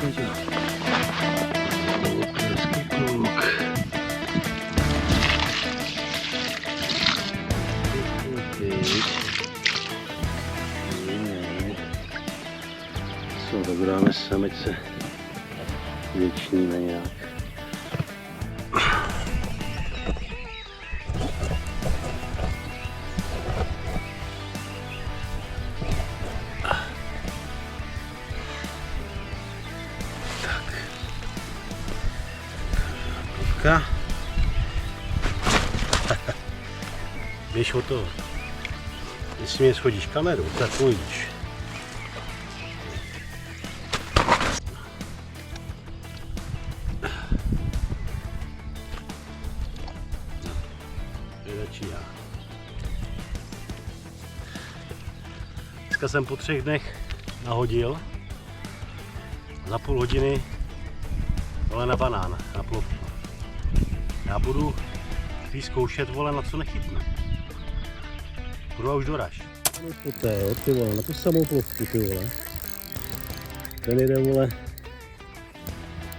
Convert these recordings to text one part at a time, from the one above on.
snažit. Hezký kluk. Co, tak dáme samice. Věčníme nějak. Běž o to. Jestli mě schodíš kameru, tak půjdeš. Začíná. Dneska jsem po 3 dnech nahodil. Za půl hodiny vole na banán, na plovku. Já budu zkoušet, vole, na co nechytnu. Budu a už doraž. Poté, jo, ty vole, na tu samou plovku, ty vole. Ten jde, vole,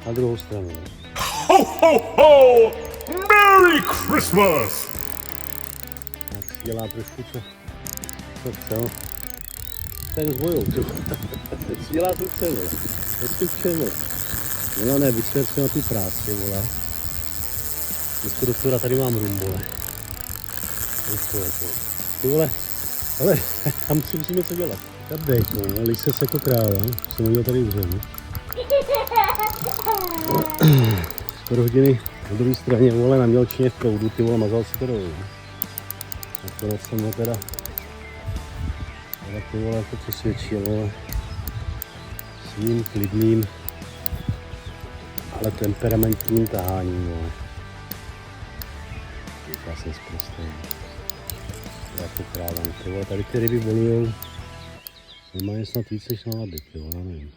na druhou stranu. Ho, ho, ho! Merry Christmas! Tak si dělá trošku co chce, no. Tak s bojou, ty vole. Teď si dělá co chce, vole. Teď si čemu. Vole, ne, vysvět si na tu práci, vole. Ještě doktora, tady mám rum, vole. Ty vole, ale tam si musím něco dělat. Tak bacon, ale se jako kráva, jsem hodil tady uzem. Skoro hodiny na druhé straně, vole, na mělčině v proudu, ty vole, mazal si to dolů. Nakonec jsem ho teda, ale ty vole, jako přesvědčil, vole, svým klidným, ale temperamentním taháním, vole. Já jsem zprostý. Jako krávan, ty vole, tady ty ryby volujou. Normálně snad víc než na laby, ty vole, já nevím.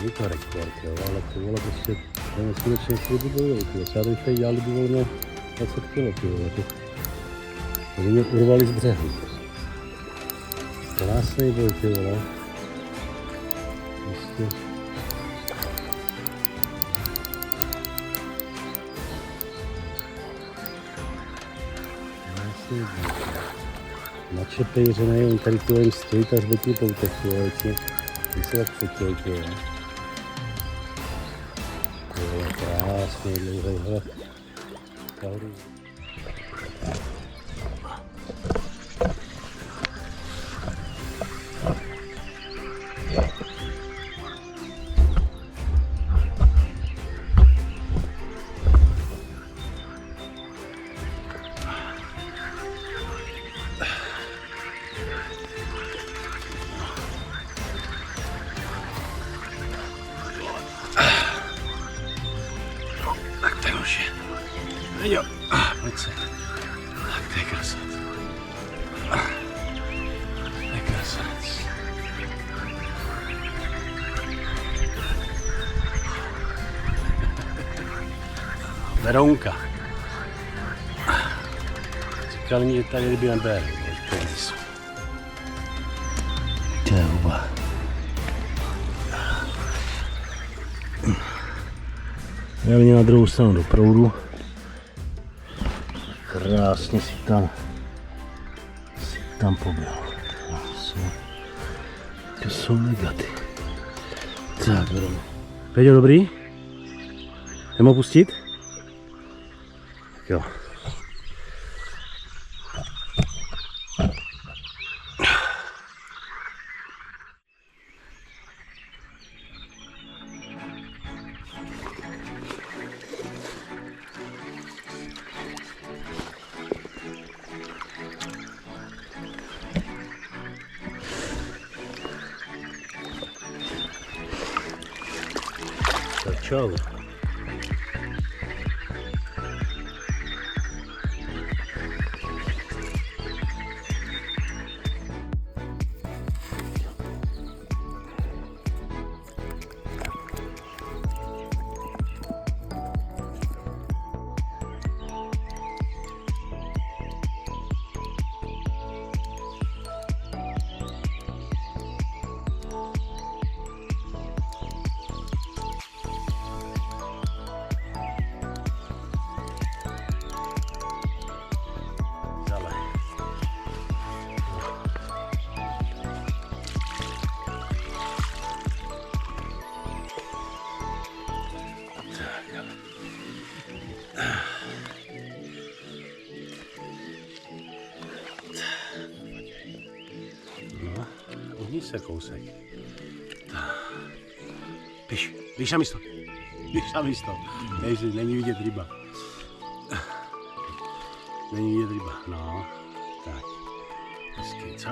Je to rekord, jo, ale ty vole, prostě to je neskutečně ryby volujou, ty vole. Já bych tady dělal ryby volujou 20 kg, ty vole. Tady mě urvali z břehu. Krásný boj, ty vole. Prostě. Krásný boj. Na čepejřenej, on tady ty vole stojí, tak zbytí poutek, ty vole. Ty se tak fotil, ty vole. Ty vole, krásný dlouhý, hele. Kauru. Tak ten už je. Jo, pojď se. Tak to je krasavec. To je krasavec. Veronka. Říkali mi, že tady ryby neberu. To je huba. Jeli na druhou stranu do proudu. Krásně si tam poběhl. To jsou negaty. Tak, jdeme. Peťo, dobrý? Jdem ho pustit? Jo. Tak čau. se kousek. Běž na místo. Běž na místo. Není vidět ryba. Není vidět ryba. No, tak. Hezky, co?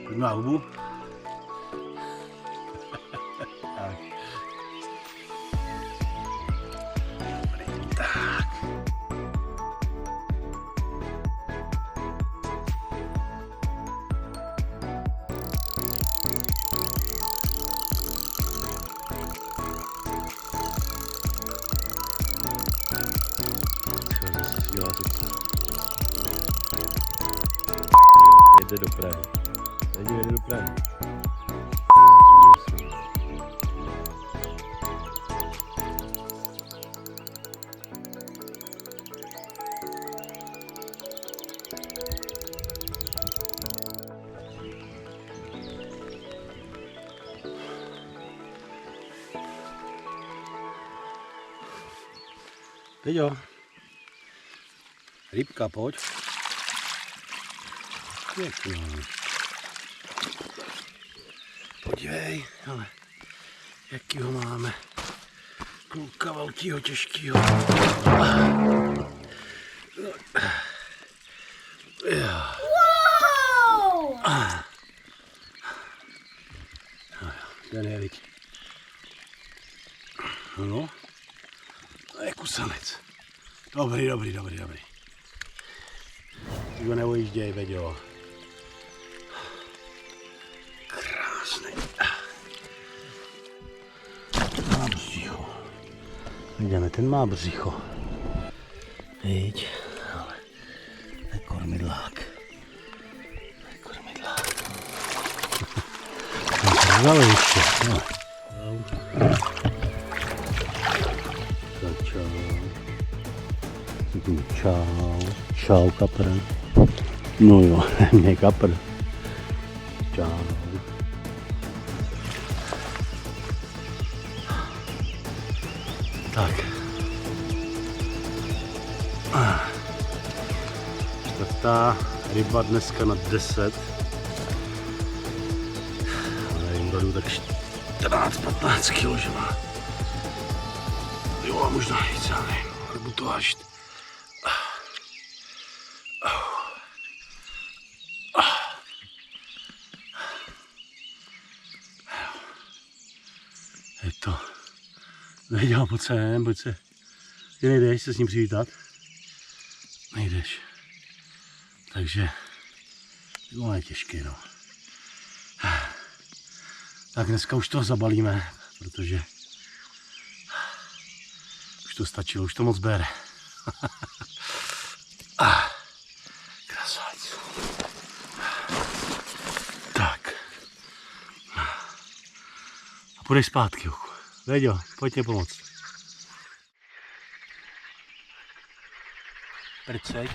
Pojď na hubu. Tak. Tak. Co zase dělá teď? Jede do Prahy. Jede do Prahy. Teď jo. Rybka, pojď. Pěkně. Podívej, ale jakýho máme. Kluka velkýho, těžkýho. Wow! Ten je, viď. No. To je kusanec. Dobrý. Ty ho neujížděj, Veďo. Krásný. Má břicho. Vidíme, ten má břicho. Viď, ale to je kormidlák. Vzali ještě. No. Čau, kapr. No jo, mě kapr. Čau. Tak. Čtvrtá ryba dneska na 10. Ale jim beru tak 14-15 kg, že má. Jo, a možná víc, já nevím. Nebudu to vážit. Je to. Nedělám, pojď se. Ty nejdeš se s ním přivítat? Nejdeš. Takže to je těžké, no. Tak dneska už to zabalíme, protože už to stačilo, už to moc bere. Krasavec. Tak. A půjdeš zpátky, Juchu. Veďo, pojď mě pomoct. Prcek.